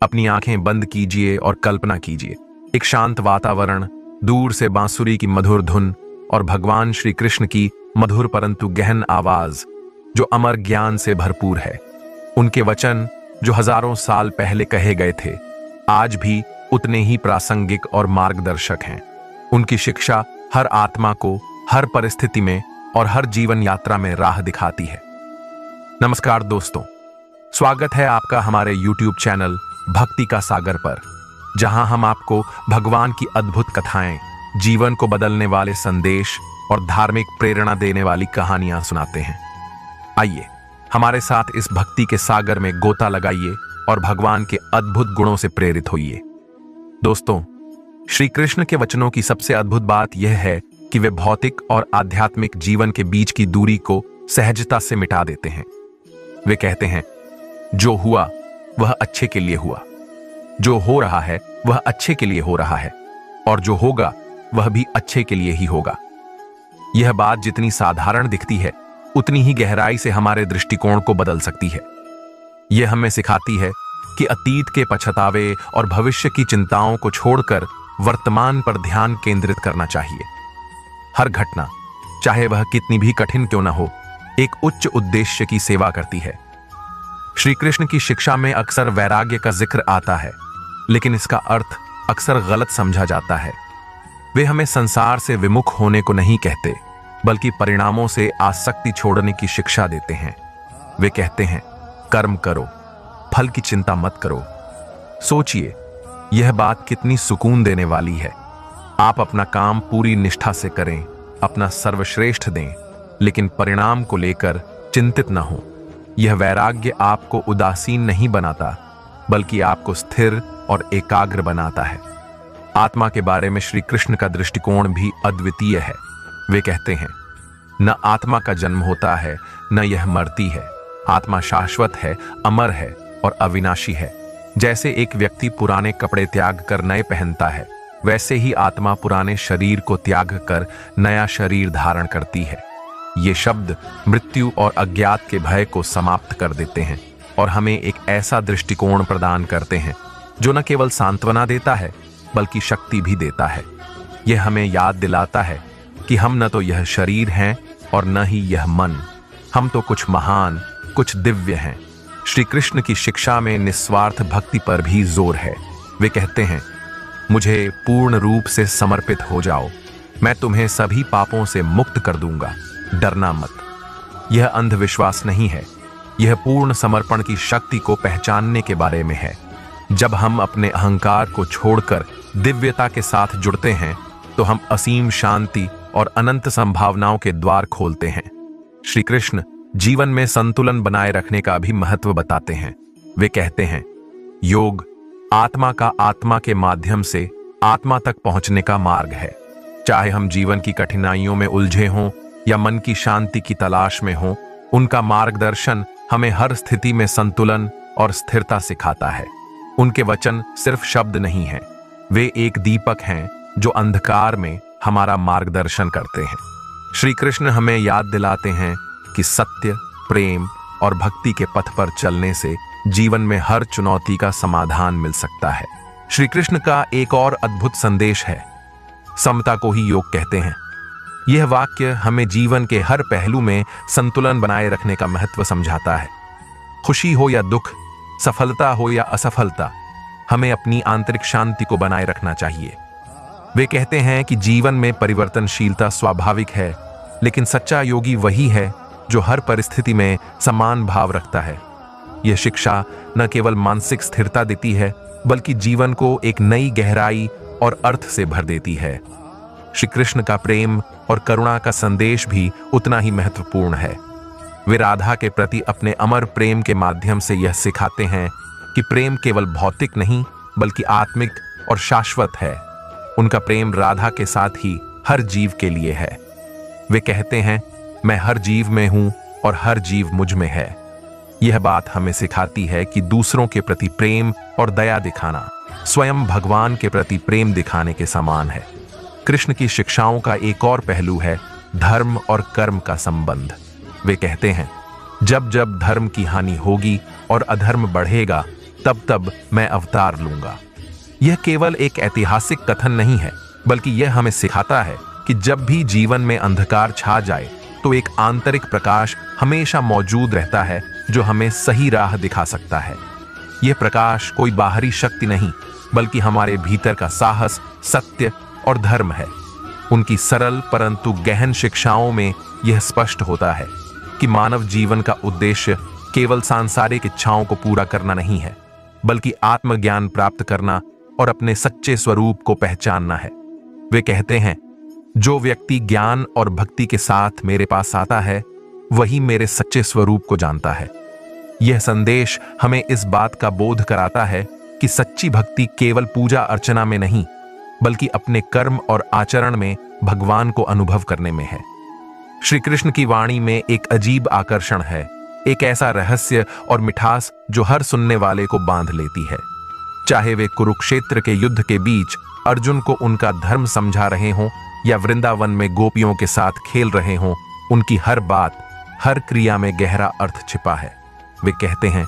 अपनी आंखें बंद कीजिए और कल्पना कीजिए एक शांत वातावरण, दूर से बांसुरी की मधुर धुन और भगवान श्री कृष्ण की मधुर परंतु गहन आवाज जो अमर ज्ञान से भरपूर है। उनके वचन जो हजारों साल पहले कहे गए थे, आज भी उतने ही प्रासंगिक और मार्गदर्शक हैं। उनकी शिक्षा हर आत्मा को हर परिस्थिति में और हर जीवन यात्रा में राह दिखाती है। नमस्कार दोस्तों, स्वागत है आपका हमारे YouTube चैनल भक्ति का सागर पर, जहां हम आपको भगवान की अद्भुत कथाएं, जीवन को बदलने वाले संदेश और धार्मिक प्रेरणा देने वाली कहानियां सुनाते हैं। आइए हमारे साथ इस भक्ति के सागर में गोता लगाइए और भगवान के अद्भुत गुणों से प्रेरित होइए। दोस्तों, श्री कृष्ण के वचनों की सबसे अद्भुत बात यह है कि वे भौतिक और आध्यात्मिक जीवन के बीच की दूरी को सहजता से मिटा देते हैं। वे कहते हैं, जो हुआ वह अच्छे के लिए हुआ, जो हो रहा है वह अच्छे के लिए हो रहा है, और जो होगा वह भी अच्छे के लिए ही होगा। यह बात जितनी साधारण दिखती है, उतनी ही गहराई से हमारे दृष्टिकोण को बदल सकती है। यह हमें सिखाती है कि अतीत के पछतावे और भविष्य की चिंताओं को छोड़कर वर्तमान पर ध्यान केंद्रित करना चाहिए। हर घटना, चाहे वह कितनी भी कठिन क्यों न हो, एक उच्च उद्देश्य की सेवा करती है। श्री कृष्ण की शिक्षा में अक्सर वैराग्य का जिक्र आता है, लेकिन इसका अर्थ अक्सर गलत समझा जाता है। वे हमें संसार से विमुख होने को नहीं कहते, बल्कि परिणामों से आसक्ति छोड़ने की शिक्षा देते हैं। वे कहते हैं, कर्म करो, फल की चिंता मत करो। सोचिए, यह बात कितनी सुकून देने वाली है। आप अपना काम पूरी निष्ठा से करें, अपना सर्वश्रेष्ठ दें, लेकिन परिणाम को लेकर चिंतित न हो। यह वैराग्य आपको उदासीन नहीं बनाता, बल्कि आपको स्थिर और एकाग्र बनाता है। आत्मा के बारे में श्री कृष्ण का दृष्टिकोण भी अद्वितीय है। वे कहते हैं, न आत्मा का जन्म होता है, न यह मरती है। आत्मा शाश्वत है, अमर है और अविनाशी है। जैसे एक व्यक्ति पुराने कपड़े त्याग कर नए पहनता है, वैसे ही आत्मा पुराने शरीर को त्याग कर नया शरीर धारण करती है। ये शब्द मृत्यु और अज्ञात के भय को समाप्त कर देते हैं और हमें एक ऐसा दृष्टिकोण प्रदान करते हैं जो न केवल सांत्वना देता है, बल्कि शक्ति भी देता है। यह हमें याद दिलाता है कि हम न तो यह शरीर हैं और न ही यह मन। हम तो कुछ महान, कुछ दिव्य हैं। श्री कृष्ण की शिक्षा में निस्वार्थ भक्ति पर भी जोर है। वे कहते हैं, मुझे पूर्ण रूप से समर्पित हो जाओ, मैं तुम्हें सभी पापों से मुक्त कर दूंगा, डरना मत। यह अंधविश्वास नहीं है, यह पूर्ण समर्पण की शक्ति को पहचानने के बारे में है। जब हम अपने अहंकार को छोड़कर दिव्यता के साथ जुड़ते हैं, तो हम असीम शांति और अनंत संभावनाओं के द्वार खोलते हैं। श्री कृष्ण जीवन में संतुलन बनाए रखने का भी महत्व बताते हैं। वे कहते हैं, योग आत्मा का आत्मा के माध्यम से आत्मा तक पहुंचने का मार्ग है। चाहे हम जीवन की कठिनाइयों में उलझे हों या मन की शांति की तलाश में हों, उनका मार्गदर्शन हमें हर स्थिति में संतुलन और स्थिरता सिखाता है। उनके वचन सिर्फ शब्द नहीं हैं, वे एक दीपक हैं जो अंधकार में हमारा मार्गदर्शन करते हैं। श्री कृष्ण हमें याद दिलाते हैं कि सत्य, प्रेम और भक्ति के पथ पर चलने से जीवन में हर चुनौती का समाधान मिल सकता है। श्री कृष्ण का एक और अद्भुत संदेश है, समता को ही योग कहते हैं। यह वाक्य हमें जीवन के हर पहलू में संतुलन बनाए रखने का महत्व समझाता है। खुशी हो या दुख, सफलता हो या असफलता, हमें अपनी आंतरिक शांति को बनाए रखना चाहिए। वे कहते हैं कि जीवन में परिवर्तनशीलता स्वाभाविक है, लेकिन सच्चा योगी वही है जो हर परिस्थिति में समान भाव रखता है। यह शिक्षा न केवल मानसिक स्थिरता देती है, बल्कि जीवन को एक नई गहराई और अर्थ से भर देती है। श्री कृष्ण का प्रेम और करुणा का संदेश भी उतना ही महत्वपूर्ण है। वे राधा के प्रति अपने अमर प्रेम के माध्यम से यह सिखाते हैं कि प्रेम केवल भौतिक नहीं, बल्कि आत्मिक और शाश्वत है। उनका प्रेम राधा के साथ ही हर जीव के लिए है। वे कहते हैं, मैं हर जीव में हूं और हर जीव मुझ में है। यह बात हमें सिखाती है कि दूसरों के प्रति प्रेम और दया दिखाना स्वयं भगवान के प्रति प्रेम दिखाने के समान है। कृष्ण की शिक्षाओं का एक और पहलू है धर्म और कर्म का संबंध। वे कहते हैं, जब जब धर्म की हानि होगी और अधर्म बढ़ेगा, तब तब मैं अवतार लूंगा। यह केवल एक ऐतिहासिक कथन नहीं है, बल्कि यह हमें सिखाता है कि जब भी जीवन में अंधकार छा जाए तो एक आंतरिक प्रकाश हमेशा मौजूद रहता है जो हमें सही राह दिखा सकता है। यह प्रकाश कोई बाहरी शक्ति नहीं, बल्कि हमारे भीतर का साहस, सत्य और धर्म है। उनकी सरल परंतु गहन शिक्षाओं में यह स्पष्ट होता है कि मानव जीवन का उद्देश्य केवल सांसारिक इच्छाओं को पूरा करना नहीं है, बल्कि आत्मज्ञान प्राप्त करना और अपने सच्चे स्वरूप को पहचानना है। वे कहते हैं, जो व्यक्ति ज्ञान और भक्ति के साथ मेरे पास आता है वही मेरे सच्चे स्वरूप को जानता है। यह संदेश हमें इस बात का बोध कराता है कि सच्ची भक्ति केवल पूजा अर्चना में नहीं, बल्कि अपने कर्म और आचरण में भगवान को अनुभव करने में है। श्री कृष्ण की वाणी में एक अजीब आकर्षण है, एक ऐसा रहस्य और मिठास जो हर सुनने वाले को बांध लेती है। चाहे वे कुरुक्षेत्र के युद्ध के बीच अर्जुन को उनका धर्म समझा रहे हों या वृंदावन में गोपियों के साथ खेल रहे हों, उनकी हर बात, हर क्रिया में गहरा अर्थ छिपा है। वे कहते हैं,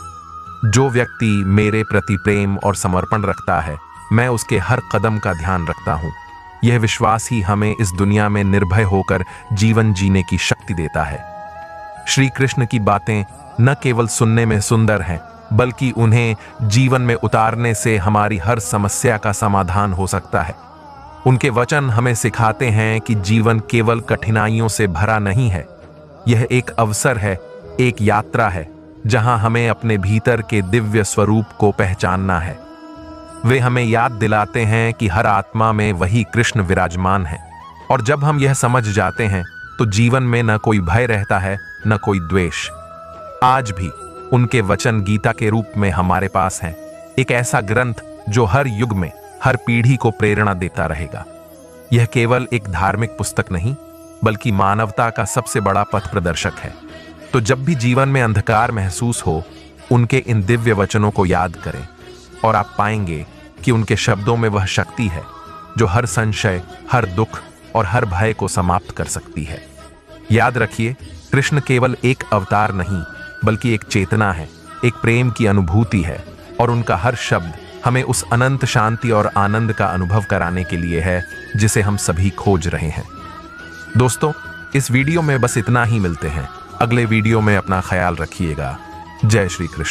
जो व्यक्ति मेरे प्रति प्रेम और समर्पण रखता है, मैं उसके हर कदम का ध्यान रखता हूं। यह विश्वास ही हमें इस दुनिया में निर्भय होकर जीवन जीने की शक्ति देता है। श्री कृष्ण की बातें न केवल सुनने में सुंदर हैं, बल्कि उन्हें जीवन में उतारने से हमारी हर समस्या का समाधान हो सकता है। उनके वचन हमें सिखाते हैं कि जीवन केवल कठिनाइयों से भरा नहीं है, यह एक अवसर है, एक यात्रा है, जहां हमें अपने भीतर के दिव्य स्वरूप को पहचानना है। वे हमें याद दिलाते हैं कि हर आत्मा में वही कृष्ण विराजमान है, और जब हम यह समझ जाते हैं तो जीवन में न कोई भय रहता है, न कोई द्वेष। आज भी उनके वचन गीता के रूप में हमारे पास हैं, एक ऐसा ग्रंथ जो हर युग में हर पीढ़ी को प्रेरणा देता रहेगा। यह केवल एक धार्मिक पुस्तक नहीं, बल्कि मानवता का सबसे बड़ा पथ प्रदर्शक है। तो जब भी जीवन में अंधकार महसूस हो, उनके इन दिव्य वचनों को याद करें, और आप पाएंगे कि उनके शब्दों में वह शक्ति है जो हर संशय, हर दुख और हर भय को समाप्त कर सकती है। याद रखिए, कृष्ण केवल एक अवतार नहीं, बल्कि एक चेतना है, एक प्रेम की अनुभूति है, और उनका हर शब्द हमें उस अनंत शांति और आनंद का अनुभव कराने के लिए है जिसे हम सभी खोज रहे हैं। दोस्तों, इस वीडियो में बस इतना ही। मिलते हैं अगले वीडियो में। अपना ख्याल रखिएगा। जय श्री कृष्ण।